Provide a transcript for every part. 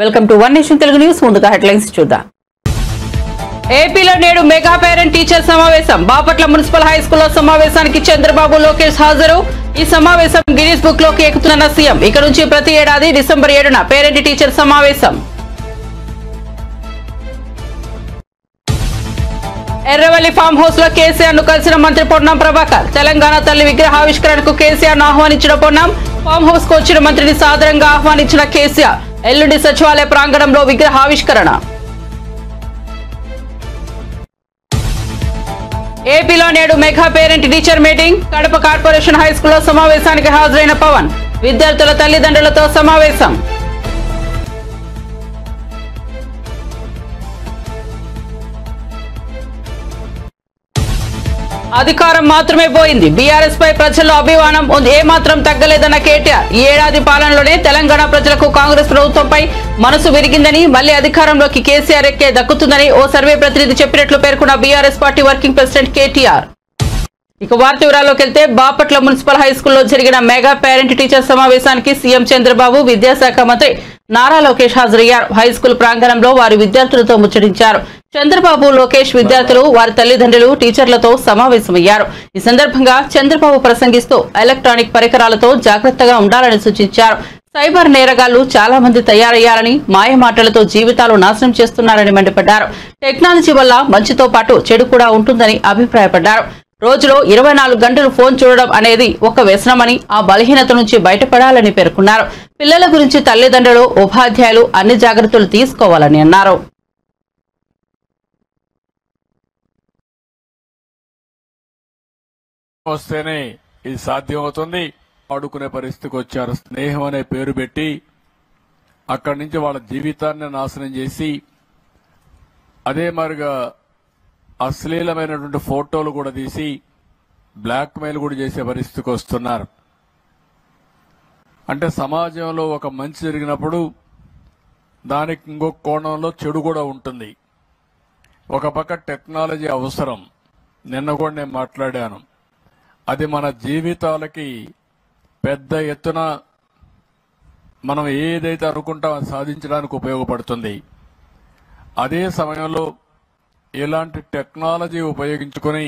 Welcome to one nation Telugu news. ముందుగా headlines చూద్దాం. ఏపీలో నేడు మెగా పేరెంట్ టీచర్ సమావేశం. బాపట్ల మున్సిపల్ హై స్కూల్లో సమావేశానికి చంద్రబాబు, లోకేష్ హాజరు. ఈ సమావేశం గిన్నీస్ బుక్ లోకి ఎక్కుతున్న సీఎం. ఇక నుంచి ప్రతి ఏడాది డిసెంబర్ 7న పేరెంట్ టీచర్ సమావేశం. ఎర్రవల్లి ఫామ్ హౌస్ లో కేసీఆర్ ను కలిసిన మంత్రి పొన్నం ప్రభాకర్. తెలంగాణ తల్లి విగ్రహావిష్కరణకు కేసీఆర్ ను ఆహ్వానించిన పొన్నం. ఫామ్ హౌస్ కు వచ్చిన మంత్రిని సాదరంగా ఆహ్వానించిన కేసీఆర్. ఎల్లుండి సచివాలయ ప్రాంగణంలో విగ్రహావిష్కరణ. ఏపీలో నేడు mega parent teacher meeting. Kadapa corporation high స్కూల్లో సమావేశానికి హాజరైన పవన్. విద్యార్థుల తల్లిదండ్రులతో సమావేశం. అధికారం మాత్రమే పోయింది. బీఆర్ఎస్ పై ప్రజల్లో అభిమానం ఏమాత్రం తగ్గలేదన్న కేటీఆర్. ఈ ఏడాది పాలనలోనే తెలంగాణ ప్రజలకు కాంగ్రెస్ ప్రభుత్వంపై మనసు విరిగిందని, మళ్లీ అధికారంలోకి కేసీఆర్ ఎక్కే దక్కుతుందని ఓ సర్వే ప్రతినిధి చెప్పినట్లు పేర్కొన్న BRS party working president KTR. ఇక వార్త వివరాల్లోకి వెళ్తే, బాపట్ల మున్సిపల్ హై స్కూల్లో జరిగిన మెగా పేరెంట్ టీచర్ సమావేశానికి సీఎం చంద్రబాబు, విద్యాశాఖ మంత్రి నారా లోకేష్ హాజరయ్యారు. హై స్కూల్ ప్రాంగణంలో వారి విద్యార్థులతో ముచ్చటించారు. చంద్రబాబు, లోకేష్ విద్యార్థులు, వారి తల్లిదండ్రులు, టీచర్లతో సమావేశమయ్యారు. ఈ సందర్భంగా చంద్రబాబు ప్రసంగిస్తూ ఎలక్ట్రానిక్ పరికరాలతో జాగ్రత్తగా ఉండాలని సూచించారు. సైబర్ నేరగాళ్లు చాలా మంది తయారయ్యారని, మాయమాటలతో జీవితాలు నాశనం చేస్తున్నారని మండిపడ్డారు. టెక్నాలజీ వల్ల మంచితో పాటు చెడు కూడా ఉంటుందని అభిప్రాయపడ్డారు. రోజులో 24 గంటలు ఫోన్ చూడడం అనేది ఒక వ్యసనమని, ఆ బలహీనత నుంచి బయటపడాలని పేర్కొన్నారు. పిల్లల గురించి తల్లిదండ్రులు, ఉపాధ్యాయులు అన్ని జాగ్రత్తలు తీసుకోవాలని అన్నారు. వస్తేనే ఇది సాధ్యమవుతుంది. ఆడుకునే పరిస్థితికి వచ్చారు. స్నేహం అనే పేరు పెట్టి అక్కడి నుంచి వాళ్ళ జీవితాన్ని నాశనం చేసి, అదే మరిగా అశ్లీలమైనటువంటి ఫోటోలు కూడా తీసి బ్లాక్ మెయిల్ కూడా చేసే పరిస్థితికి వస్తున్నారు. అంటే సమాజంలో ఒక మంచి జరిగినప్పుడు దానికి ఇంకొక కోణంలో చెడు కూడా ఉంటుంది. ఒక పక్క టెక్నాలజీ అవసరం. నిన్న కూడా నేను మాట్లాడాను. అది మన జీవితాలకి పెద్ద ఎత్తున మనం ఏదైతే అనుకుంటామో అది సాధించడానికి ఉపయోగపడుతుంది. అదే సమయంలో ఇలాంటి టెక్నాలజీ ఉపయోగించుకుని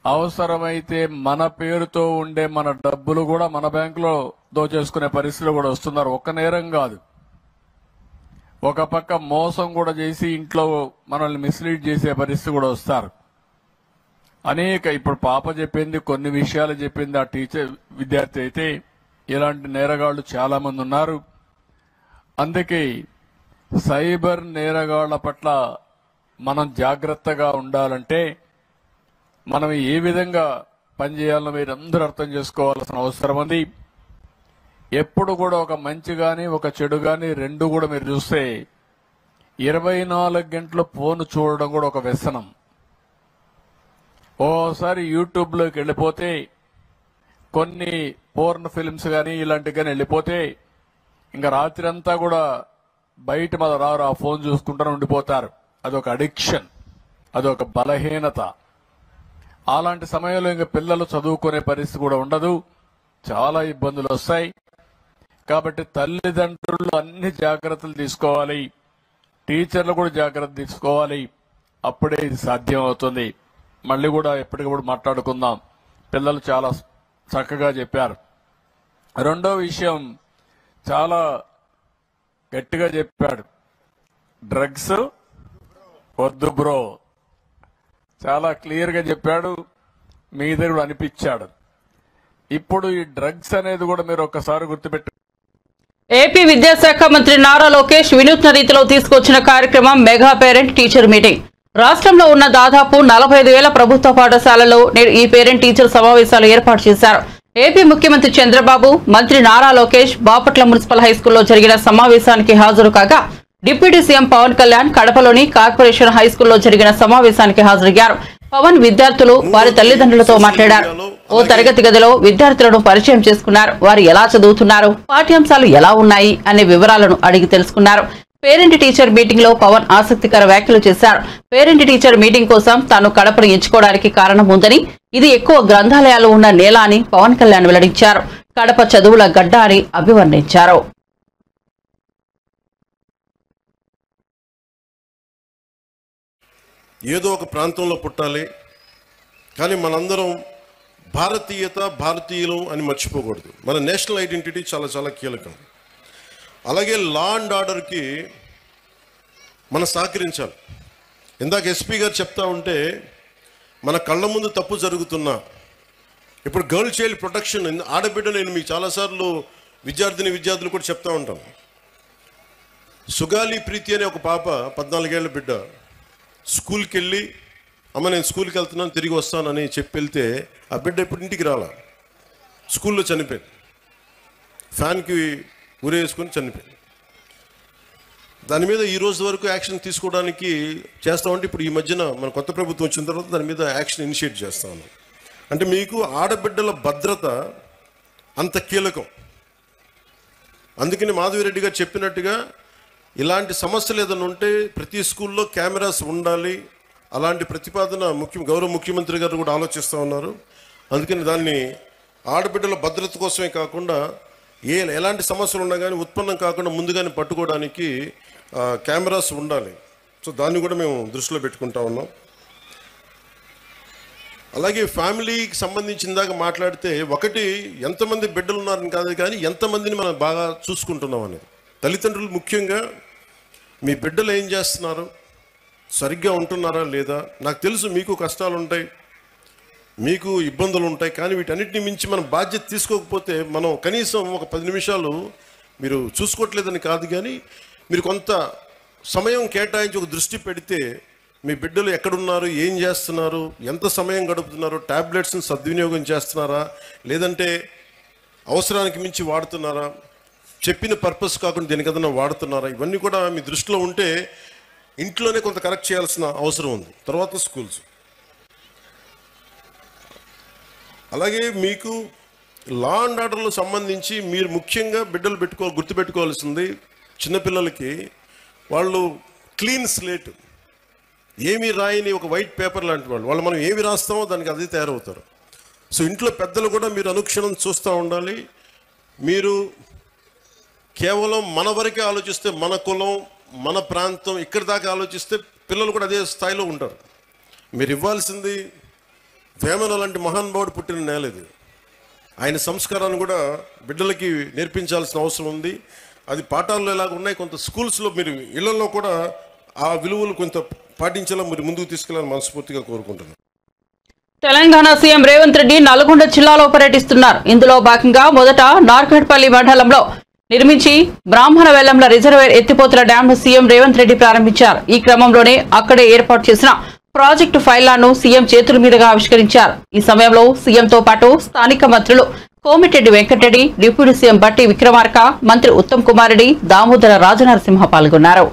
అవసరమైతే మన పేరుతో ఉండే మన డబ్బులు కూడా మన బ్యాంకులో దోచేసుకునే పరిస్థితులు కూడా వస్తున్నారు. ఒక్క నేరం కాదు, ఒక పక్క మోసం కూడా చేసి ఇంట్లో మనల్ని మిస్లీడ్ చేసే పరిస్థితి కూడా వస్తారు. ఇప్పుడు పాప చెప్పింది, కొన్ని విషయాలు చెప్పింది ఆ టీచర్ విద్యార్థి అయితే, ఇలాంటి నేరగాళ్లు చాలా మంది ఉన్నారు. అందుకే సైబర్ నేరగాళ్ల పట్ల మనం జాగ్రత్తగా ఉండాలంటే మనం ఏ విధంగా పనిచేయాలో మీరందరూ అర్థం చేసుకోవాల్సిన అవసరం ఉంది. ఎప్పుడు కూడా ఒక మంచి గాని ఒక చెడు గాని రెండు కూడా మీరు చూస్తే 24 గంటలు ఫోన్ చూడడం కూడా ఒక వ్యసనం. ఓసారి యూట్యూబ్లోకి వెళ్ళిపోతే, కొన్ని పోర్న్ ఫిల్మ్స్ కానీ ఇలాంటివి కానీ వెళ్ళిపోతే ఇంకా రాత్రి అంతా కూడా బయట మన రారు, ఆ ఫోన్ చూసుకుంటూ ఉండిపోతారు. అదొక అడిక్షన్, అదొక బలహీనత. అలాంటి సమయంలో ఇంకా పిల్లలు చదువుకునే పరిస్థితి కూడా ఉండదు, చాలా ఇబ్బందులు వస్తాయి. కాబట్టి తల్లిదండ్రులు అన్ని జాగ్రత్తలు తీసుకోవాలి, టీచర్లు కూడా జాగ్రత్త తీసుకోవాలి. అప్పుడే ఇది సాధ్యం అవుతుంది. మళ్ళీ కూడా ఎప్పటికప్పుడు మాట్లాడుకుందాం. పిల్లలు చాలా చక్కగా చెప్పారు. రెండో విషయం చాలా గట్టిగా చెప్పాడు, డ్రగ్స్ వద్దు బ్రో. చాలా క్లియర్ గా చెప్పాడు, మీ దగ్గర కూడా అనిపించాడు. ఇప్పుడు ఈ డ్రగ్స్ అనేది కూడా మీరు ఒక్కసారి గుర్తుపెట్టు. ఏపీ విద్యాశాఖ మంత్రి నారా లోకేష్ వినూత్న రీతిలో తీసుకొచ్చిన కార్యక్రమం మెగా పేరెంట్ టీచర్ మీటింగ్. రాష్ట్రంలో ఉన్న దాదాపు 45,000 ప్రభుత్వ పాఠశాలలో నేడు ఈ పేరెంట్ టీచర్ సమావేశాలు ఏర్పాటు చేశారు. ఏపీ ముఖ్యమంత్రి చంద్రబాబు, మంత్రి నారా లోకేష్ బాపట్ల మున్సిపల్ హై స్కూల్లో జరిగిన సమావేశానికి హాజరు కాగా, డిప్యూటీ సీఎం పవన్ కళ్యాణ్ కడపలోని కార్పొరేషన్ హై స్కూల్లో జరిగిన సమావేశానికి హాజరయ్యారు. పవన్ విద్యార్థులు, వారి తల్లిదండ్రులతో మాట్లాడారు. ఓ తరగతి గదిలో విద్యార్థులను పరిచయం చేసుకున్నారు. వారు ఎలా చదువుతున్నారు, పాఠ్యాంశాలు ఎలా ఉన్నాయి అనే వివరాలను అడిగి తెలుసుకున్నారు. పేరెంట్ టీచర్ మీటింగ్ లో పవన్ ఆసక్తికర వ్యాఖ్యలు చేశారు. పేరెంట్ టీచర్ మీటింగ్ కోసం తాను కడపను ఎంచుకోవడానికి కారణం ఉందని, ఇది ఎక్కువ గ్రంథాలయాలు ఉన్న నేల అని పవన్ కళ్యాణ్ వెల్లడించారు. కడప చదువుల గడ్డ అని అభివర్ణించారు. ఏదో ఒక ప్రాంతంలో పుట్టాలి, కానీ మనందరం భారతీయులు అని మర్చిపోకూడదు. మన నేషనల్ ఐడెంటిటీ చాలా చాలా కీలకం. అలాగే లా అండ్ ఆర్డర్కి మనం సహకరించాలి. ఇందాక ఎస్పీ గారు చెప్తా ఉంటే మన కళ్ళ ముందు తప్పు జరుగుతున్నా, ఇప్పుడు గర్ల్ చైల్డ్ ప్రొటెక్షన్, ఆడబిడ్డ, నేను మీకు చాలాసార్లు విద్యార్థులు కూడా చెప్తా ఉంటాను. సుగాలి ప్రీతి అనే ఒక పాప 14 ఏళ్ల బిడ్డ స్కూల్కి వెళ్ళి, అమ్మ నేను స్కూల్కి వెళ్తున్నాను తిరిగి వస్తానని చెప్పి వెళ్తే ఆ బిడ్డ ఇప్పుడు ఇంటికి రాలా, స్కూల్లో చనిపోయింది. ఫ్యాన్కి ఉరేసుకొని చనిపోయింది. దాని మీద ఈ రోజు వరకు యాక్షన్ తీసుకోవడానికి చేస్తామంటే ఇప్పుడు ఈ మధ్యన మన కొత్త ప్రభుత్వం వచ్చిన తర్వాత దాని మీద యాక్షన్ ఇనిషియేట్ చేస్తా ఉన్నాం. అంటే మీకు ఆడబిడ్డల భద్రత అంత కీలకం. అందుకని మాధవిరెడ్డి గారు చెప్పినట్టుగా ఇలాంటి సమస్యలు ఏదైనా ఉంటే ప్రతి స్కూల్లో కెమెరాస్ ఉండాలి. అలాంటి ప్రతిపాదన గౌరవ ముఖ్యమంత్రి గారు కూడా ఆలోచిస్తూ ఉన్నారు. అందుకని దాన్ని ఆడబిడ్డల భద్రత కోసమే కాకుండా ఎలాంటి సమస్యలు ఉన్నా కానీ ఉత్పన్నం కాకుండా ముందుగానే పట్టుకోవడానికి కెమెరాస్ ఉండాలి. సో దాన్ని కూడా మేము దృష్టిలో పెట్టుకుంటా ఉన్నాం. అలాగే ఫ్యామిలీకి సంబంధించిన దాకా మాట్లాడితే, ఒకటి ఎంతమంది బిడ్డలు ఉన్నారని కాదు, కానీ ఎంతమందిని మనం బాగా చూసుకుంటున్నాం అనేది. తల్లిదండ్రులు ముఖ్యంగా మీ బిడ్డలు ఏం చేస్తున్నారు, సరిగ్గా ఉంటున్నారా లేదా. నాకు తెలుసు మీకు కష్టాలు ఉంటాయి, మీకు ఇబ్బందులు ఉంటాయి, కానీ వీటన్నిటిని మించి మనం బాధ్యత తీసుకోకపోతే మనం కనీసం ఒక 10 నిమిషాలు మీరు చూసుకోవట్లేదని కాదు, కానీ మీరు కొంత సమయం కేటాయించి ఒక దృష్టి పెడితే మీ బిడ్డలు ఎక్కడున్నారు, ఏం చేస్తున్నారు, ఎంత సమయం గడుపుతున్నారు, ట్యాబ్లెట్స్ని సద్వినియోగం చేస్తున్నారా, లేదంటే అవసరానికి మించి వాడుతున్నారా, చెప్పిన పర్పస్ కాకుండా దేనికదన్నా వాడుతున్నారా, ఇవన్నీ కూడా మీ దృష్టిలో ఉంటే ఇంట్లోనే కొంత కరెక్ట్ చేయాల్సిన అవసరం ఉంది. తర్వాత స్కూల్స్. అలాగే మీకు లా అండ్ ఆర్డర్లో సంబంధించి మీరు ముఖ్యంగా బిడ్డలు గుర్తుపెట్టుకోవాల్సింది, చిన్నపిల్లలకి వాళ్ళు క్లీన్ స్లేట్, ఏమీ రాయని ఒక వైట్ పేపర్ లాంటి వాళ్ళు మనం ఏమి రాస్తామో దానికి అదే తయారవుతారు. సో ఇంట్లో పెద్దలు కూడా మీరు అనుక్షణం చూస్తూ ఉండాలి. మీరు కేవలం మన వరకే ఆలోచిస్తే, మన కులం, మన ప్రాంతం, ఇక్కడి దాకా ఆలోచిస్తే పిల్లలు కూడా అదే స్థాయిలో ఉంటారు. మీరు ఇవ్వాల్సింది వేమన లాంటి మహానుభావుడు పుట్టిన నేల ఇది. ఆయన సంస్కారాన్ని కూడా బిడ్డలకి నేర్పించాల్సిన అవసరం ఉంది. అది పాఠాల్లో ఎలాగ ఉన్నాయి, కొంత స్కూల్స్లో మీరు ఇళ్లలో కూడా ఆ విలువలు కొంత పాటించేలా మీరు ముందుకు తీసుకెళ్లాలని మనస్ఫూర్తిగా కోరుకుంటున్నాను. తెలంగాణ సీఎం రేవంత్ రెడ్డి నల్గొండ జిల్లాలో పర్యటిస్తున్నారు. ఇందులో భాగంగా మొదట నార్కట్పల్లి మండలంలో నిర్మించి బ్రాహ్మణ వెల్లంల రిజర్వేర్ ఎత్తిపోతల డ్యాంను సీఎం రేవంత్ రెడ్డి ప్రారంభించారు. ఈ క్రమంలోనే అక్కడే ఏర్పాటు చేసిన ప్రాజెక్టు ఫైళ్లను సీఎం చేతుల మీదుగా ఆవిష్కరించారు. ఈ సమయంలో సీఎంతో పాటు స్థానిక మంత్రులు కోమిటిరెడ్డి వెంకటరెడ్డి, డిప్యూటీ సీఎం బట్టి విక్రమార్క, మంత్రి ఉత్తమ్ కుమార్ రెడ్డి, దామోదర రాజనరసింహ పాల్గొన్నారు.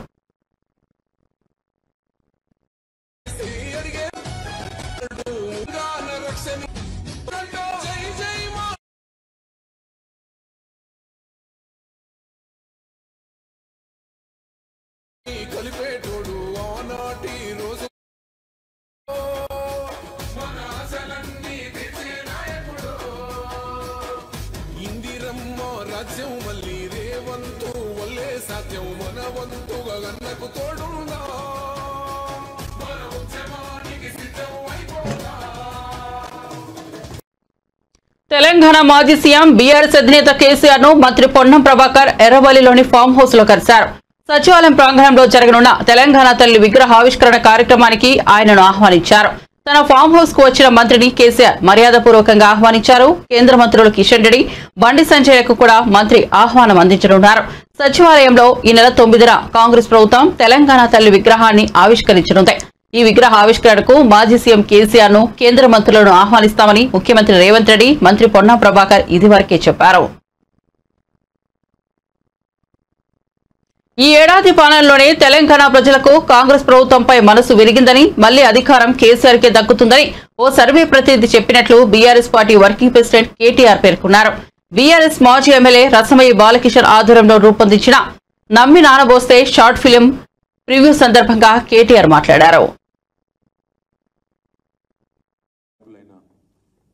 తెలంగాణ మాజీ సీఎం బీఆర్ఎస్ అధినేత కేసీఆర్ ను మంత్రి పొన్నం ప్రభాకర్ ఎర్రవల్లిలోని ఫామ్ హౌస్ లో కలిశారు. సచివాలయం ప్రాంగణంలో జరగనున్న తెలంగాణ తల్లి విగ్రహావిష్కరణ కార్యక్రమానికి ఆయనను ఆహ్వానించారు. తన ఫామ్ హౌస్ కు వచ్చిన మంత్రిని కేసీఆర్ మర్యాదపూర్వకంగా ఆహ్వానించారు. కేంద్ర మంత్రులు కిషన్ రెడ్డి, బండి సంజయ్లకు కూడా మంత్రి ఆహ్వానం అందించనున్నారు. సచివాలయంలో ఈ నెల 9న కాంగ్రెస్ ప్రభుత్వం తెలంగాణ తల్లి విగ్రహాన్ని ఆవిష్కరించనుంది. ఈ విగ్రహ ఆవిష్కరణకు మాజీ సీఎం కేసీఆర్ ను కేంద్ర మంత్రులను ఆహ్వానిస్తామని ముఖ్యమంత్రి రేవంత్ రెడ్డి, మంత్రి పొన్నం ప్రభాకర్ ఇదివరకే చెప్పారు. ఈ ఏడాది పాలనలోనే తెలంగాణ ప్రజలకు కాంగ్రెస్ ప్రభుత్వంపై మనసు విరిగిందని, మళ్లీ అధికారం కేసీఆర్ కే దక్కుతుందని ఓ సర్వే ప్రతినిధి చెప్పినట్లు BRS party working president KTR పేర్కొన్నారు. బీఆర్ఎస్ మాజీ ఎమ్మెల్యే రసమయ్యి బాలకిషన్ ఆధ్వర్యంలో రూపొందించిన నమ్మి నానబోస్తే షార్ట్ ఫిలిం ప్రివ్యూ సందర్భంగా కేటీఆర్ మాట్లాడారు.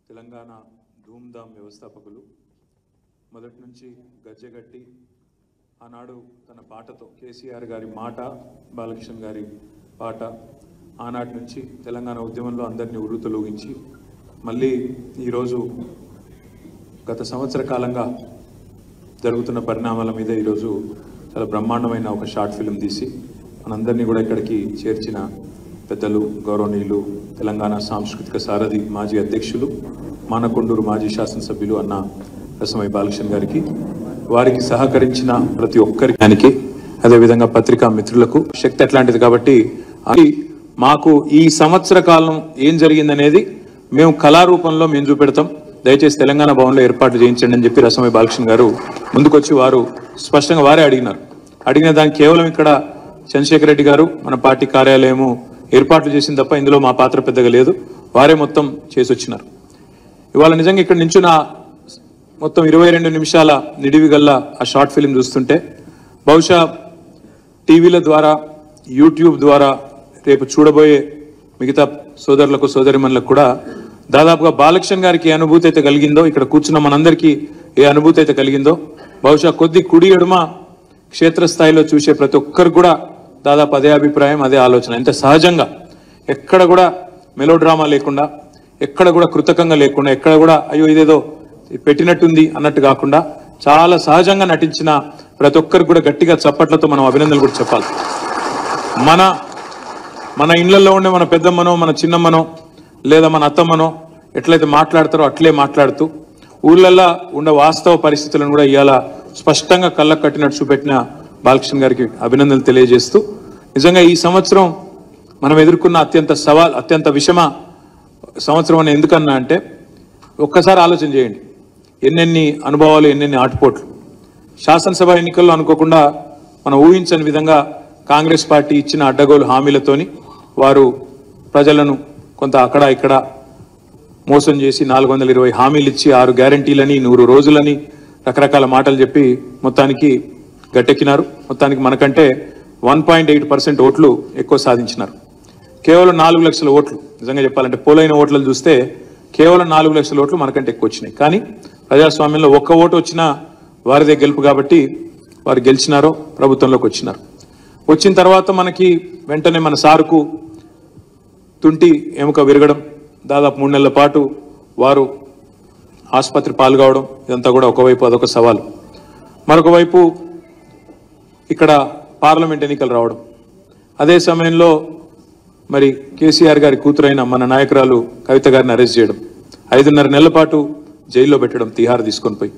తెలంగాణ ధూమ్ధామ్ వ్యవస్థాపకులు మొదటి నుంచి గజ్జెగట్టి ఆనాడు తన పాటతో కేసీఆర్ గారి మాట, బాలకృష్ణ గారి పాట, ఆనాటి నుంచి తెలంగాణ ఉద్యమంలో అందరినీ ఉర్రూతలూగించి మళ్ళీ ఈరోజు గత సంవత్సర కాలంగా జరుగుతున్న పరిణామాల మీద ఈరోజు చాలా బ్రహ్మాండమైన ఒక షార్ట్ ఫిల్మ్ తీసి మనందరినీ కూడా ఇక్కడికి చేర్చిన పెద్దలు, గౌరవనీయులు, తెలంగాణ సాంస్కృతిక సారథి మాజీ అధ్యక్షులు, మానకొండూరు మాజీ శాసనసభ్యులు అన్న రసమై బాలకృష్ణ గారికి, వారికి సహకరించిన ప్రతి ఒక్కరికి, అదేవిధంగా పత్రికా మిత్రులకు శక్తి అట్లాంటిది కాబట్టి మాకు ఈ సంవత్సర కాలం ఏం జరిగిందనేది మేము కళారూపంలో మేము చూపెడతాం. దయచేసి తెలంగాణ భవన్లో ఏర్పాట్లు చేయించండి అని చెప్పి రసమై బాలకృష్ణ గారు ముందుకొచ్చి వారు స్పష్టంగా వారే అడిగిన దానికి కేవలం ఇక్కడ చంద్రశేఖర్ రెడ్డి గారు మన పార్టీ కార్యాలయము ఏర్పాట్లు చేసింది తప్ప ఇందులో మా పాత్ర పెద్దగా లేదు. వారే మొత్తం చేసి వచ్చినారు. ఇవాళ నిజంగా ఇక్కడ నించున్న మొత్తం 22 నిమిషాల నిడివి గల్ల ఆ షార్ట్ ఫిలిం చూస్తుంటే బహుశా టీవీల ద్వారా, యూట్యూబ్ ద్వారా రేపు చూడబోయే మిగతా సోదరులకు, సోదరిమణులకు కూడా దాదాపుగా బాలకృష్ణ గారికి ఏ అనుభూతి అయితే కలిగిందో, ఇక్కడ కూర్చున్న మనందరికీ ఏ అనుభూతి అయితే కలిగిందో, బహుశా కొద్ది కుడి ఎడుమ క్షేత్రస్థాయిలో చూసే ప్రతి ఒక్కరు కూడా దాదాపు అదే అభిప్రాయం, అదే ఆలోచన. ఇంత సహజంగా, ఎక్కడ కూడా మెలోడ్రామా లేకుండా, ఎక్కడ కూడా కృతకంగా లేకుండా, ఎక్కడ కూడా అయ్యో ఇదేదో పెట్టినట్టుంది అన్నట్టు కాకుండా చాలా సహజంగా నటించిన ప్రతి ఒక్కరికి కూడా గట్టిగా చప్పట్లతో మనం అభినందనలు కూడా చెప్పాలి. మన ఇళ్లలో ఉండే మన పెద్దమ్మనో, మన చిన్నమ్మనో, లేదా మన అత్తమ్మనో ఎట్లయితే మాట్లాడతారో అట్లే మాట్లాడుతూ ఊళ్ళల్లో ఉండే వాస్తవ పరిస్థితులను కూడా ఇవాళ స్పష్టంగా కళ్ళకు కట్టినట్టు చూపెట్టిన బాలకృష్ణ గారికి అభినందనలు తెలియజేస్తూ, నిజంగా ఈ సంవత్సరం మనం ఎదుర్కొన్న అత్యంత విషమ సంవత్సరం అని ఎందుకన్నా అంటే ఒక్కసారి ఆలోచన చేయండి. ఎన్నెన్ని అనుభవాలు, ఎన్నెన్ని ఆటుపోట్లు. శాసనసభ ఎన్నికల్లో అనుకోకుండా మనం ఊహించని విధంగా కాంగ్రెస్ పార్టీ ఇచ్చిన అడ్డగోలు హామీలతోని వారు ప్రజలను కొంత అక్కడ ఇక్కడ మోసం చేసి 420 హామీలు ఇచ్చి 6 గ్యారంటీలని, 100 రోజులని రకరకాల మాటలు చెప్పి మొత్తానికి గట్టెక్కినారు. మొత్తానికి మనకంటే 1.8% ఓట్లు ఎక్కువ సాధించినారు. కేవలం 4 లక్షల ఓట్లు, నిజంగా చెప్పాలంటే పోలైన ఓట్లను చూస్తే కేవలం 4 లక్షల ఓట్లు మనకంటే ఎక్కువ వచ్చినాయి. కానీ ప్రజాస్వామ్యంలో ఒక్క ఓటు వచ్చినా వారిదే గెలుపు కాబట్టి వారు గెలిచినారో ప్రభుత్వంలోకి వచ్చినారు. వచ్చిన తర్వాత మనకి వెంటనే మన సారుకు తుంటి ఎముక విరగడం, దాదాపు 3 నెలల పాటు వారు ఆసుపత్రి పాల్గొవడం, ఇదంతా కూడా ఒకవైపు అదొక సవాలు. మరొక వైపు ఇక్కడ పార్లమెంట్ ఎన్నికలు రావడం, అదే సమయంలో మరి కేసీఆర్ గారి కూతురైన మన నాయకురాలు కవిత గారిని అరెస్ట్ చేయడం, 5.5 నెలల పాటు జైల్లో పెట్టడం, తిహార్ తీసుకొని పోయి.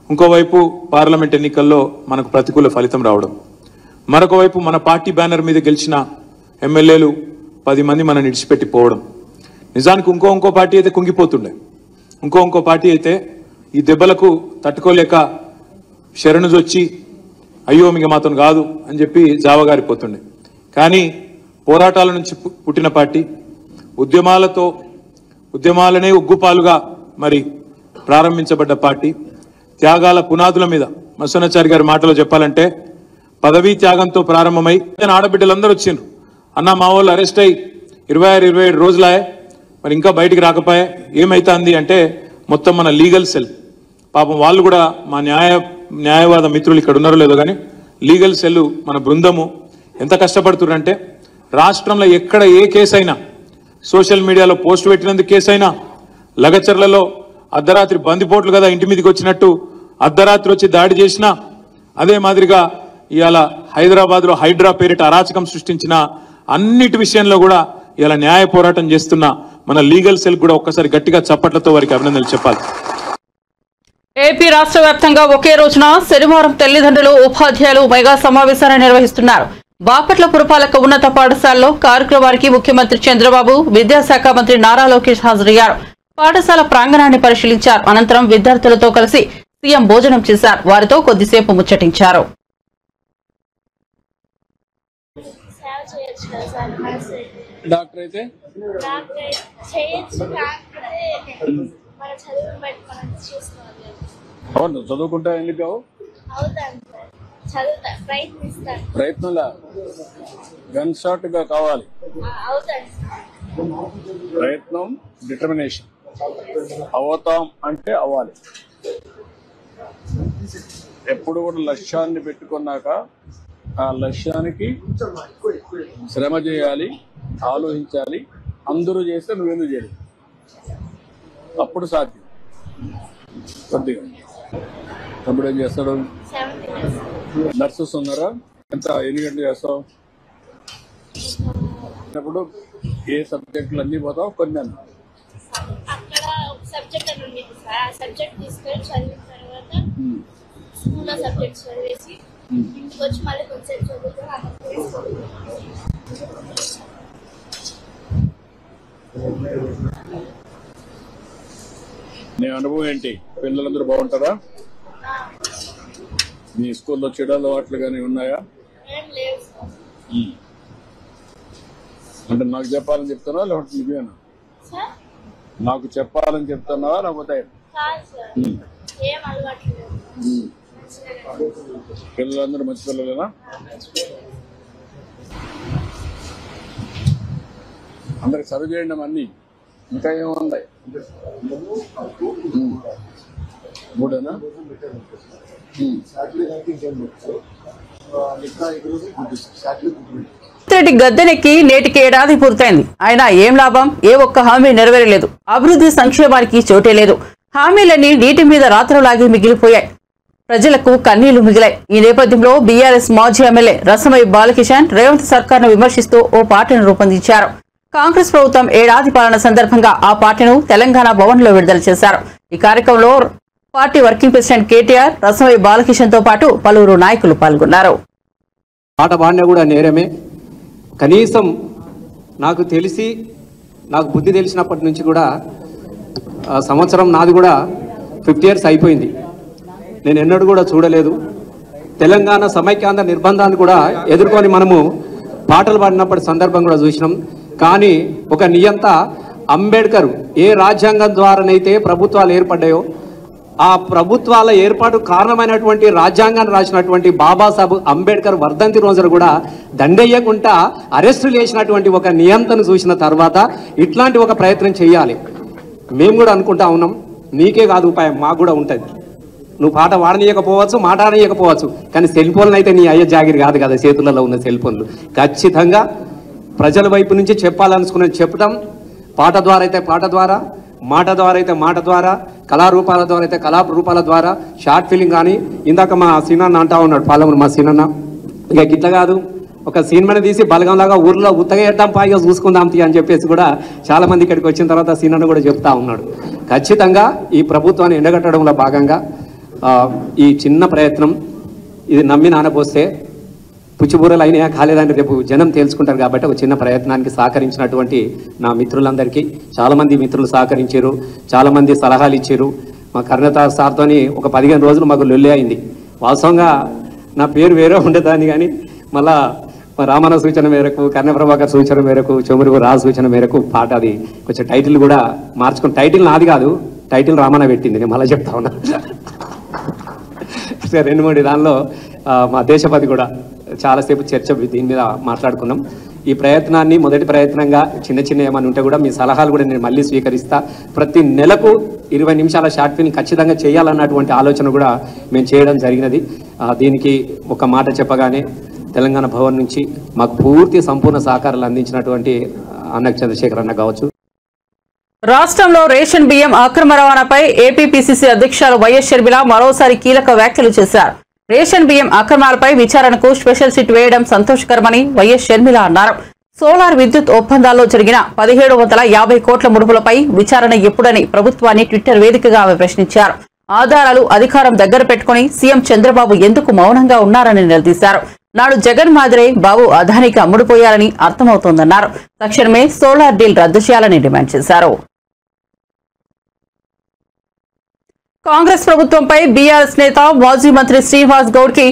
ఇంకోవైపు పార్లమెంట్ ఎన్నికల్లో మనకు ప్రతికూల ఫలితం రావడం, మరొక వైపు మన పార్టీ బ్యానర్ మీద గెలిచిన ఎమ్మెల్యేలు 10 మంది మనం విడిచిపెట్టి పోవడం. నిజానికి ఇంకో పార్టీ అయితే కుంగిపోతుండే, ఇంకో పార్టీ అయితే ఈ దెబ్బలకు తట్టుకోలేక శరణుజొచ్చి అయ్యో మిగ మాతో కాదు అని చెప్పి జావగారిపోతుండే. కానీ పోరాటాల నుంచి పుట్టిన పార్టీ, ఉద్యమాలనే ఉగ్గుపాలుగా మరి ప్రారంభించబడ్డ పార్టీ, త్యాగాల పునాదుల మీద మత్స్యనాచారి గారి మాటలో చెప్పాలంటే పదవీ త్యాగంతో ప్రారంభమై ఆడబిడ్డలందరూ వచ్చిండ్రు. అన్న మా వాళ్ళు అరెస్ట్ అయ్యి 26-27 రోజులాయే, మరి ఇంకా బయటికి రాకపోయా, ఏమైతుంది అంటే మొత్తం మన లీగల్ సెల్, పాపం వాళ్ళు కూడా మా న్యాయవాద మిత్రులు ఇక్కడ ఉన్నారో లేదో కానీ లీగల్ సెల్ మన బృందము ఎంత కష్టపడుతున్నారంటే రాష్ట్రంలో ఎక్కడ ఏ కేసు అయినా, సోషల్ మీడియాలో పోస్ట్ పెట్టినందుకు కేసు అయినా, లగచర్లలో అర్ధరాత్రి బందిపోట్లు కదా ఇంటి మీదకి వచ్చినట్టు అర్ధరాత్రి వచ్చి దాడి చేసినా, అదే మాదిరిగా ఇవాళ హైదరాబాద్లో హైడ్రా పేరిట అరాచకం సృష్టించిన అన్నిటి విషయంలో కూడా ఇలా న్యాయ పోరాటం చేస్తున్న మన లీగల్ సెల్ కూడా ఒక్కసారి గట్టిగా చప్పట్లతో వారికి అభినందనలు చెప్పాలి. ఏపీ రాష్ట్ర వ్యాప్తంగా ఒకే రోజున శనివారం తల్లిదండ్రులు, ఉపాధ్యాయులు మెగా సమావేశాన్ని నిర్వహిస్తున్నారు. బాపట్ల పురపాలక ఉన్నత పాఠశాలలో కార్యక్రమానికి ముఖ్యమంత్రి చంద్రబాబు, విద్యాశాఖ మంత్రి నారా లోకేష్ హాజరయ్యారు. పాఠశాల ప్రాంగణాన్ని పరిశీలించారు. అనంతరం విద్యార్థులతో కలిసి సీఎం భోజనం చేశారు. వారితో కొద్దిసేపు ముచ్చటించారు. డాక్టర్ అయితే అవును, చదువుకుంటా ఎందుకు ప్రయత్నంలా గన్ షాట్ గా కావాలి. ప్రయత్నం, డిటర్మినేషన్. అవుతాం అంటే అవ్వాలి. ఎప్పుడు కూడా లక్ష్యాన్ని పెట్టుకున్నాక ఆ లక్ష్యానికి శ్రమ చేయాలి, ఆలోచించాలి. అందరూ చేస్తే నువ్వెందుకు చేయలేదు? అప్పుడు సాధ్యం. కొద్దిగా తమ్ముడు ఏం చేస్తాడు? నర్సెస్ ఉన్నారా? ఎన్ని గంటలు చేస్తావు? అప్పుడు ఏ సబ్జెక్టులు అన్నీ పోతావు? కొన్ని అన్న అక్కడ ఒక సబ్జెక్ట్ అని ఉండేది సార్. ఆ సబ్జెక్ట్ తీసుకొని చదివిన తర్వాత స్కూల్లో సబ్జెక్ట్స్ చదివేసి ఇంటికి వచ్చి మళ్ళీ కొంచెం చదువుతాను. నీ అనుభవం ఏంటి? పిల్లలందరూ బాగుంటారా? మీ స్కూల్లో చెడు అలవాట్లు కానీ ఉన్నాయా? ఏం లేవు సార్. అంటే నాకు చెప్పాలని చెప్తున్నా లేకపోతే నువ్వేనా? సార్ నాకు చెప్పాలని చెప్తున్నావా లేకపోతే? కాదు సార్, ఏం అలవాట్లు లేవు. పిల్లలందరూ మంచి పిల్లలేనా? అందరికి సర్వ్ చేయండి అన్నీ. ఇంకా ఏమున్నాయి? మూడేనా? రెడ్డి గద్దెనెక్కి నేటికి ఏడాది పూర్తయింది. అయినా ఏం లాభం? ఏ ఒక్క హామీ నెరవేరలేదు. అభివృద్ధి సంక్షేమానికి చోటే లేదు. హామీలన్నీ నీటి మీద రాత్రులాగి మిగిలిపోయాయి. ప్రజలకు కన్నీళ్లు మిగిలాయి. ఈ నేపథ్యంలో బీఆర్ఎస్ మాజీ ఎమ్మెల్యే రసమై బాలకిషన్ రేవంత్ సర్కార్ను విమర్శిస్తూ ఓ పాటను రూపొందించారు. కాంగ్రెస్ ప్రభుత్వం ఏడాది పాలన సందర్భంగా ఆ పాటను తెలంగాణ భవన్ లో విడుదల చేశారు. ఈ కార్యక్రమంలో party working president KTR, Rasamayi Balakishan తో పాటు పలువురు నాయకులు పాల్గొన్నారు. పాట పాడినా కూడా నేరమే. కనీసం నాకు బుద్ధి తెలిసినప్పటి నుంచి కూడా సంవత్సరం నాది కూడా 50 years అయిపోయింది. నేను ఎన్నడూ కూడా చూడలేదు. తెలంగాణ సమైక్యాంధ్ర నిర్బంధాన్ని కూడా ఎదుర్కొని మనము పాటలు పాడినప్పటి సందర్భం కూడా చూసినాం. కానీ ఒక నియంత అంబేద్కర్ ఏ రాజ్యాంగం ద్వారానైతే ప్రభుత్వాలు ఏర్పడ్డాయో ఆ ప్రభుత్వాల ఏర్పాటు కారణమైనటువంటి రాజ్యాంగాన్ని రాసినటువంటి బాబాసాహెబ్ అంబేద్కర్ వర్ధంతి రోజున కూడా దండయ్యకుండా అరెస్టులు చేసినటువంటి ఒక నియంతను చూసిన తర్వాత ఇట్లాంటి ఒక ప్రయత్నం చేయాలి. మేము కూడా అనుకుంటా ఉన్నాం. నీకే కాదు ఉపాయం, మాకు కూడా ఉంటుంది. నువ్వు పాట వాడనీయకపోవచ్చు, మాట్లాడనీయకపోవచ్చు, కానీ సెల్ ఫోన్లు అయితే నీ అయ్యే జాగిరి కాదు కదా. చేతులలో ఉన్న సెల్ ఫోన్లు ఖచ్చితంగా ప్రజల వైపు నుంచి చెప్పాలనుకున్నది చెప్తాం. పాట ద్వారా అయితే పాట ద్వారా, మాట ద్వారా అయితే మాట ద్వారా, కళారూపాల ద్వారా అయితే కళారూపాల ద్వారా, షార్ట్ ఫిలిం కానీ ఇందాక మా సీనన్న అంటా ఉన్నాడు, పాలమూరు మా సీనన్న, ఇక గిట్ల కాదు ఒక సినిమాని తీసి బలగంలాగా ఊర్లో ఉత్తగా వేద్దాం పాయిగా చూసుకుందాం అని చెప్పేసి కూడా చాలా మంది ఇక్కడికి వచ్చిన తర్వాత సీనన్న కూడా చెప్తా ఉన్నాడు. ఖచ్చితంగా ఈ ప్రభుత్వాన్ని ఎండగట్టడంలో భాగంగా ఈ చిన్న ప్రయత్నం ఇది నమ్మి నానబోస్తే పుచ్చిబూరలు అయినా కాలేదని రేపు జనం తేల్చుకుంటారు. కాబట్టి ఒక చిన్న ప్రయత్నానికి సహకరించినటువంటి నా మిత్రులందరికీ, చాలామంది మిత్రులు సహకరించారు, చాలామంది సలహాలు ఇచ్చారు. మా కర్ణతార్ సార్తో ఒక 15 రోజులు మాకు లొల్లి అయింది. వాస్తవంగా నా పేరు వేరే ఉండేదాన్ని, కానీ మళ్ళా మా రామన్న సూచన మేరకు, కర్ణప్రభాకర్ సూచన మేరకు, చొమురుగు రాజు సూచన మేరకు పాట అది కొంచెం టైటిల్ కూడా మార్చుకుని, టైటిల్ నాది కాదు, టైటిల్ రామన్న పెట్టింది. నేను మళ్ళీ చెప్తా ఉన్నా. 2-3 దానిలో మా దేశపతి కూడా చాలాసేపు చర్చ దీని మీద మాట్లాడుకున్నాం. ఈ ప్రయత్నాన్ని మొదటి ప్రయత్నంగా చిన్న ఏమైనా ఉంటే కూడా మీ సలహాలు కూడా నేను మళ్ళీ స్వీకరిస్తా. ప్రతి నెలకు 20 నిమిషాల షార్ట్ ఫిల్మ్ ఖచ్చితంగా చేయాలన్నటువంటి ఆలోచన కూడా మేము చేయడం జరిగినది. దీనికి ఒక మాట చెప్పగానే తెలంగాణ భవన్ నుంచి మాకు పూర్తి సంపూర్ణ సహకారాలు అందించినటువంటి అన్నక్ చంద్రశేఖర్ అన్న కావచ్చు. రాష్ట్రంలో రేషన్ బియ్యం అక్రమ రవాణాపై ఏపీపీసీసీ అధ్యక్షురాలు వైఎస్ షర్మిల మరోసారి కీలక వ్యాఖ్యలు చేశారు. రేషన్ బియ్యం అక్రమాలపై విచారణకు స్పెషల్ సిట్ వేయడం సంతోషకరమని వైఎస్ షర్మిల అన్నారు. సోలార్ విద్యుత్ ఒప్పందాల్లో జరిగిన 1750 కోట్ల ముడుపులపై విచారణ ఎప్పుడని ప్రభుత్వాన్ని ట్విట్టర్ వేదికగా ఆమె ప్రశ్నించారు. ఆధారాలు, అధికారం దగ్గర పెట్టుకుని సీఎం చంద్రబాబు ఎందుకు మౌనంగా ఉన్నారని నిలదీశారు. నాడు జగన్ మాదిరే బాబు అదానికి అమ్ముడుపోయారని అర్థమవుతోందన్నారు. తక్షణమే సోలార్ డీల్ రద్దు చేయాలని డిమాండ్ చేశారు. కాంగ్రెస్ ప్రభుత్వంపై బీఆర్ఎస్ నేత మాజీ మంత్రి శ్రీనివాస్ గౌడ్ కి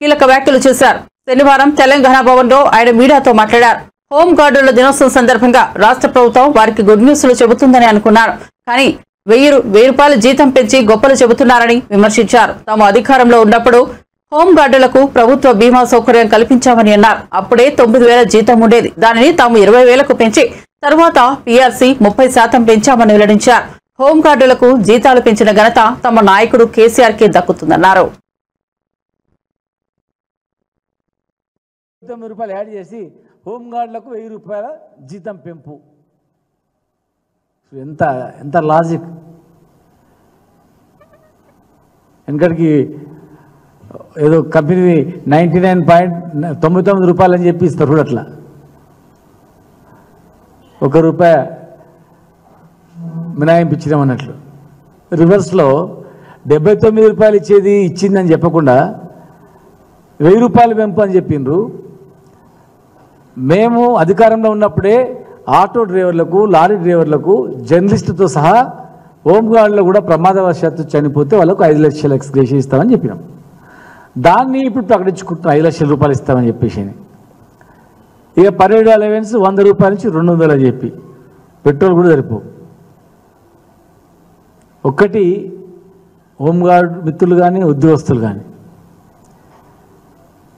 కీలక వ్యాఖ్యలు చేశారు. శనివారం తెలంగాణ భవన్ లో ఆయన మీడియాతో మాట్లాడారు. హోంగార్డుల దినోత్సవం సందర్భంగా రాష్ట్ర ప్రభుత్వం వారికి గుడ్ న్యూస్లు చెబుతుందని అనుకున్నారు. కానీ 1000 రూపాయలు జీతం పెంచి గొప్పలు చెబుతున్నారని విమర్శించారు. తాము అధికారంలో ఉన్నప్పుడు హోంగార్డులకు ప్రభుత్వ బీమా సౌకర్యం కల్పించామని అన్నారు. అప్పుడే 9000 జీతం ఉండేది. దానిని తాము 20,000కు పెంచి తర్వాత పీఆర్సీ 30% పెంచామని వెల్లడించారు. హోంగార్డులకు జీతాలు పెంచిన ఘనత తమ నాయకుడు కేసీఆర్ కే దక్కుతుందన్నారు. 90 రూపాయలు యాడ్ చేసి హోంగార్డులకు 1000 రూపాయల జీతం పెంపు. ఎంత ఎంత లాజిక్. వెనకడికి ఏదో కంపెనీ 99.99 రూపాయలు అని చెప్పి ఇస్తారు కూడా, అట్లా ₹1 మినాయింపించడం అన్నట్లు. రివర్స్లో 79 రూపాయలు ఇచ్చిందని చెప్పకుండా 1000 రూపాయలు పెంపు అని చెప్పిండ్రు. మేము అధికారంలో ఉన్నప్పుడే ఆటో డ్రైవర్లకు, లారీ డ్రైవర్లకు, జర్నలిస్టుతో సహా హోంగార్డులో కూడా ప్రమాదవశాత్తు చనిపోతే వాళ్ళకు 5 లక్షల ఎక్స్గ్రేషన్ ఇస్తామని చెప్పినాం. దాన్ని ఇప్పుడు ప్రకటించుకుంటున్నాం 5 లక్షల రూపాయలు ఇస్తామని చెప్పేసి. ఇక పరేడ్ అలవెన్స్ 100 రూపాయల నుంచి 200 అని చెప్పి పెట్రోల్ కూడా సరిపో. ఒక్కటి హోంగార్డ్ మిత్రులు కానీ ఉద్యోగస్తులు కానీ,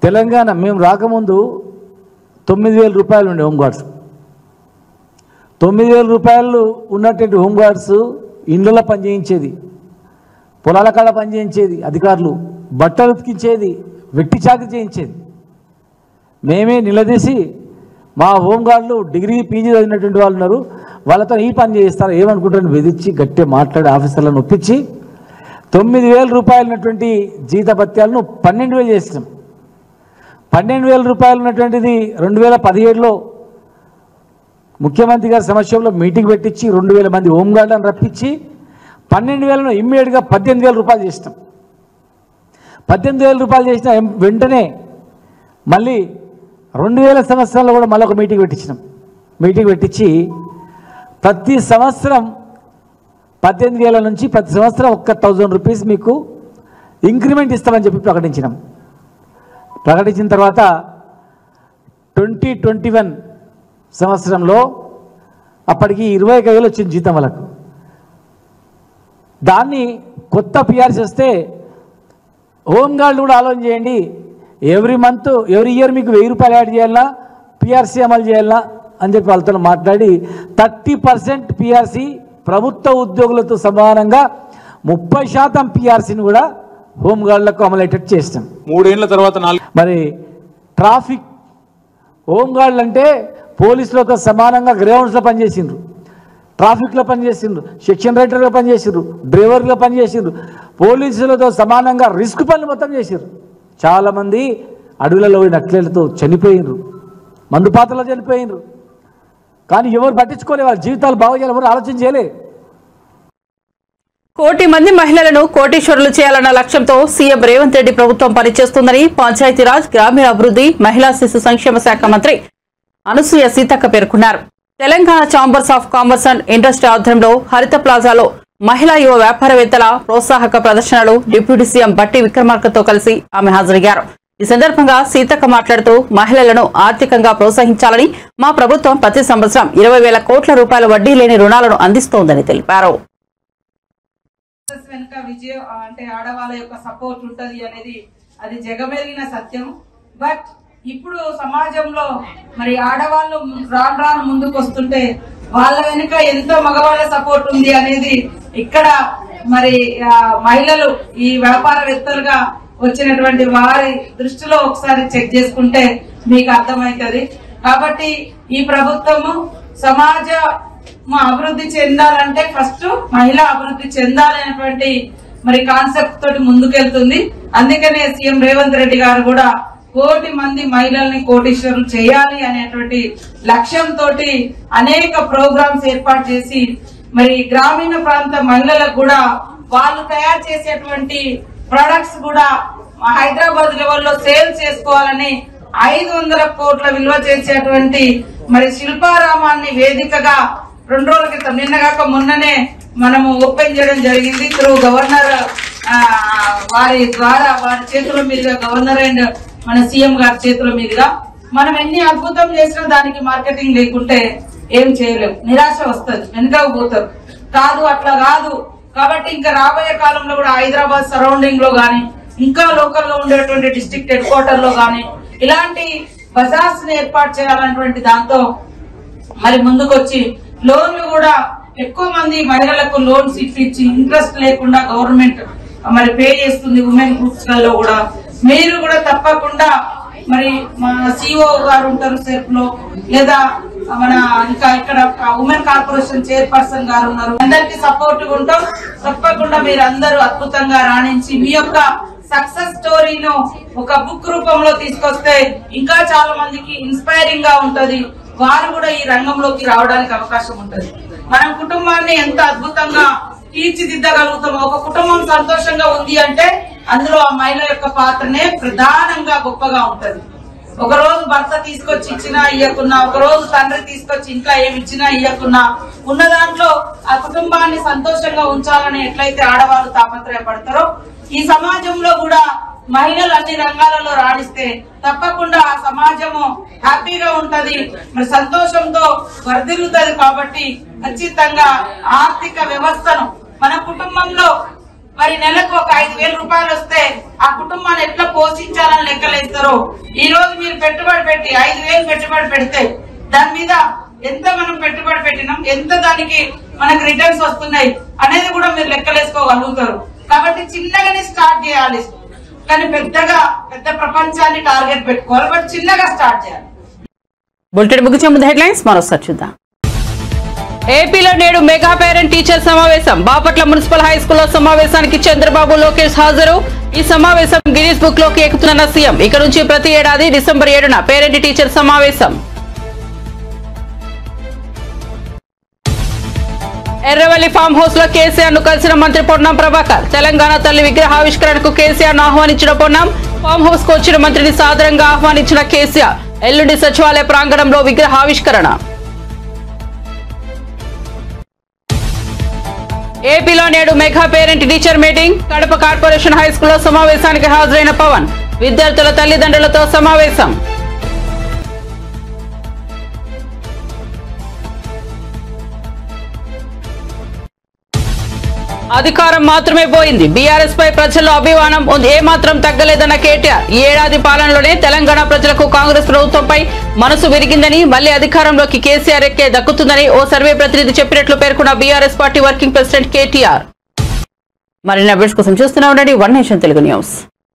తెలంగాణ మేము రాకముందు 9,000 రూపాయలు ఉండే హోంగార్డ్స్. 9,000 రూపాయలు ఉన్నటువంటి హోంగార్డ్స్ ఇండ్లలో పనిచేయించేది, పొలాల కాడ పనిచేయించేది, అధికారులు బట్టలు ఉతికించేది, వెట్టి చాకరీ చేయించేది. మేమే నిలదీసి మా హోంగార్డులు డిగ్రీ పీజీ చదివినటువంటి వాళ్ళు ఉన్నారు, వాళ్ళతో ఈ పని చేయిస్తారు ఏమనుకుంటారని బెదిరించి గట్టిగా మాట్లాడి ఆఫీసర్లను ఒప్పించి 9,000 రూపాయలు ఉన్నటువంటి జీతభత్యాలను 12,000 చేసినాం. 12,000 రూపాయలు ఉన్నటువంటిది 2017లో ముఖ్యమంత్రి గారి సమక్షంలో మీటింగ్ పెట్టించి 2,000 మంది హోంగార్డులను రప్పించి 12,000ను ఇమ్మీడియట్గా 18,000 రూపాయలు చేసినాం. 18,000 రూపాయలు చేసిన వెంటనే మళ్ళీ 2000 సంవత్సరంలో కూడా మళ్ళీ ఒక మీటింగ్ పెట్టించినాం. మీటింగ్ పెట్టించి ప్రతి సంవత్సరం 18,000 నుంచి ప్రతి సంవత్సరం 1,000 రూపీస్ మీకు ఇంక్రిమెంట్ ఇస్తామని చెప్పి ప్రకటించినాం. ప్రకటించిన తర్వాత 2021 సంవత్సరంలో అప్పటికి 21,000 వచ్చింది జీతం వాళ్ళకు. దాన్ని కొత్త పిఆర్సీ వస్తే హోంగార్డులు కూడా ఆలోచన చేయండి, ఎవ్రీ ఇయర్ మీకు 1000 రూపాయలు యాడ్ చేయాలా, పిఆర్సీ అమలు చేయాలా అని చెప్పి వాళ్ళతో మాట్లాడి 30% పిఆర్సీ ప్రభుత్వ ఉద్యోగులతో సమానంగా 30% పిఆర్సీని కూడా హోంగార్డులకు అమలయ్యేటట్టు చేస్తాం. 3 ఏళ్ల తర్వాత మరి ట్రాఫిక్ హోంగార్డులు అంటే పోలీసులతో సమానంగా గ్రౌండ్స్లో పనిచేసిండ్రు, ట్రాఫిక్లో పనిచేసిండ్రు, సెక్షన్ రైటర్గా పనిచేసిండ్రు, డ్రైవర్గా పనిచేసిండ్రు, పోలీసులతో సమానంగా రిస్క్ పనులు మొత్తం చేసిండ్రు. చాలామంది అడవులలో పోయి నక్సలైట్లతో చనిపోయినరు, మందుపాత్రలో చనిపోయినరు. కానీ ఎవరు పట్టించుకోలే, వాళ్ళ జీవితాలు బాగు చేయాలి, ఎవరు ఆలోచన చేయలే. 1 కోటి మంది మహిళలను కోటీశ్వరులు చేయాలన్న లక్ష్యంతో సీఎం రేవంత్ రెడ్డి ప్రభుత్వం పనిచేస్తుందని పంచాయతీరాజ్, గ్రామీణాభివృద్ధి, మహిళా శిశు సంక్షేమ శాఖ మంత్రి అనసూయ సీతక్క పేర్కొన్నారు. Telangana chambers of commerce and industry ఆధ్వర్యంలో హరిత ప్లాజాలో మహిళా యువ వ్యాపారవేత్తల ప్రోత్సాహక ప్రదర్శనలు డిప్యూటీ సీఎం బట్టి విక్రమార్కతో కలిసి ఆమె హాజరయ్యారు. ఈ సందర్భంగా సీతక్క మాట్లాడుతూ మహిళలను ఆర్థికంగా ప్రోత్సహించాలని మా ప్రభుత్వం ప్రతి సంవత్సరం 20,000 కోట్ల రూపాయల వడ్డీ లేని రుణాలను అందిస్తోందని తెలిపారు. వెనుక విజయం అంటే ఆడవాళ్ళ యొక్క సపోర్ట్ ఉంటది అనేది అది జగమెరిగిన సత్యం. బట్ ఇప్పుడు సమాజంలో మరి ఆడవాళ్ళు రాను ముందుకు వస్తుంటే వాళ్ళ వెనుక ఎంతో మగవాళ్ళ సపోర్ట్ ఉంది అనేది ఇక్కడ మరి మహిళలు ఈ వ్యాపారవేత్తలుగా వచ్చినటువంటి వారి దృష్టిలో ఒకసారి చెక్ చేసుకుంటే మీకు అర్థమవుతుంది. కాబట్టి ఈ ప్రభుత్వము సమాజ అభివృద్ధి చెందాలంటే ఫస్ట్ మహిళా అభివృద్ధి చెందాలనేటువంటి మరి కాన్సెప్ట్ తోటి ముందుకెళ్తుంది. అందుకనే సీఎం రేవంత్ రెడ్డి గారు కూడా 1 కోటి మంది మహిళల్ని కోటీశ్వరులు చేయాలి అనేటువంటి లక్ష్యంతో అనేక ప్రోగ్రామ్స్ ఏర్పాటు చేసి మరి గ్రామీణ ప్రాంత మహిళలకు కూడా వాళ్ళు తయారు చేసేటువంటి ప్రొడక్ట్స్ కూడా హైదరాబాద్ లెవెల్లో సేల్ చేసుకోవాలని 500 కోట్ల విలువ చేసేటువంటి మరి శిల్పారామాన్ని వేదికగా 2 రోజుల క్రితం నిన్నగాక మొన్ననే మనము ఓపెన్ చేయడం జరిగింది. త్రూ గవర్నర్ వారి ద్వారా వారి చేతుల మీదుగా గవర్నర్ అండ్ మన సీఎం గారి చేతుల మీదుగా మనం ఎన్ని అద్భుతం చేసినా దానికి మార్కెటింగ్ లేకుంటే ఏం చేయలేము, నిరాశ వస్తుంది, వెనుకకు పోతారు. కాదు అట్లా కాదు. కాబట్టి ఇంకా రాబోయే కాలంలో కూడా హైదరాబాద్ సరౌండింగ్ లో గానీ ఇంకా లోకల్ గా ఉండేటువంటి డిస్ట్రిక్ట్ హెడ్ క్వార్టర్ లో గానీ ఇలాంటి బజార్స్ ని ఏర్పాటు చేయాలన్నటువంటి దాంతో మరి ముందుకొచ్చి లోన్లు కూడా ఎక్కువ మంది మహిళలకు లోన్స్ ఇప్పించి ఇంట్రెస్ట్ లేకుండా గవర్నమెంట్ మరి పే చేస్తుంది. ఉమెన్ గ్రూప్స్ లలో కూడా మీరు కూడా తప్పకుండా మరి మా సిఓ గారు ఉంటారు సెర్ప్ లో, లేదా మన ఇంకా ఇక్కడ ఉమెన్ కార్పొరేషన్ చైర్పర్సన్ గారు ఉన్నారు. అందరికి సపోర్ట్ ఉంటాం. తప్పకుండా మీరు అందరూ అద్భుతంగా రాణించి మీ యొక్క సక్సెస్ స్టోరీను ఒక బుక్ రూపంలో తీసుకొస్తే ఇంకా చాలా మందికి ఇన్స్పైరింగ్ గా ఉంటది. వారు కూడా ఈ రంగంలోకి రావడానికి అవకాశం ఉంటది. మనం కుటుంబాన్ని ఎంత అద్భుతంగా తీర్చిదిద్దగలుగుతామో, ఒక కుటుంబం సంతోషంగా ఉంది అంటే అందులో ఆ మహిళ యొక్క పాత్రనే ప్రధానంగా గొప్పగా ఉంటది. ఒక రోజు భర్త తీసుకొచ్చి ఇచ్చినా ఇయ్యకున్నా, ఒక రోజు తండ్రి తీసుకొచ్చి ఇంట్లో ఏమి ఇచ్చినా ఇయ్యకున్నా, ఉన్న దాంట్లో ఆ కుటుంబాన్ని సంతోషంగా ఉంచాలని ఎట్లయితే ఆడవాళ్ళు తాపత్రయపడతారో, ఈ సమాజంలో కూడా మహిళలు అన్ని రంగాలలో రాణిస్తే తప్పకుండా ఆ సమాజము హ్యాపీగా ఉంటది, మరి సంతోషంతో వర్ధిల్లుతుంది. కాబట్టి ఖచ్చితంగా ఆర్థిక వ్యవస్థను మన కుటుంబంలో మరి నెలకు ఒక 5,000 రూపాయలు వస్తే ఆ కుటుంబాన్ని ఎట్లా పోషించాలని లెక్కలేస్తారో, ఈ రోజు మీరు పెట్టుబడి పెట్టి 5,000 పెట్టుబడి పెడితే దాని మీద ఎంత మనం పెట్టుబడి పెట్టినాం, ఎంత దానికి మనకు రిటర్న్స్ వస్తున్నాయి అనేది కూడా మీరు లెక్కలేసుకోగలుగుతారు. కాబట్టి చిన్నగానే స్టార్ట్ చేయాలి, కానీ పెద్ద ప్రపంచాన్ని టార్గెట్ పెట్టుకోవాలి, బట్ చిన్నగా స్టార్ట్ చేయాలి. బులెటిన్ ముగించే ముందు హెడ్లైన్స్ మరోసారి చూద్దాం. ఏపీలో నేడు మెగా పేరెంట్ టీచర్ సమావేశం. బాపట్ల మున్సిపల్ హై స్కూల్లో సమావేశానికి చంద్రబాబు, లోకేష్ హాజరు. ఈ సమావేశం గిన్నీస్ బుక్ లోకి ఎక్కుతున్న సీఎం. ఇక నుంచి ప్రతి ఏడాది డిసెంబర్ 7న పేరెంట్ టీచర్ సమావేశం. ఎర్రవల్లి ఫామ్ హౌస్ లో కేసీఆర్ ను కలిసిన మంత్రి పొన్నం ప్రభాకర్. తెలంగాణ తల్లి విగ్రహావిష్కరణకు కేసీఆర్ ను ఆహ్వానించిన పొన్నం. ఫామ్ హౌస్ కు వచ్చిన మంత్రిని సాదరంగా ఆహ్వానించిన కేసీఆర్. ఎల్లుండి సచివాలయ ప్రాంగణంలో విగ్రహావిష్కరణ. ఏపీలో నేడు mega parent teacher meeting. Kadapa corporation high స్కూల్లో సమావేశానికి హాజరైన పవన్. విద్యార్థుల తల్లిదండ్రులతో సమావేశం. అధికారం మాత్రమే పోయింది, బీఆర్ఎస్ పై ప్రజల్లో అభిమానం ఏమాత్రం తగ్గలేదన్న కేటీఆర్. ఈ ఏడాది పాలనలోనే తెలంగాణ ప్రజలకు కాంగ్రెస్ ప్రభుత్వంపై మనసు విరిగిందని, మళ్లీ అధికారంలోకి కేసీఆర్ ఎక్కే దక్కుతుందని ఓ సర్వే ప్రతినిధి చెప్పినట్లు పేర్కొన్న BRS party working president KTR. మరిన్ని అప్డేట్స్ కోసం చూస్తూనే ఉండండి వన్ నేషన్ తెలుగు న్యూస్.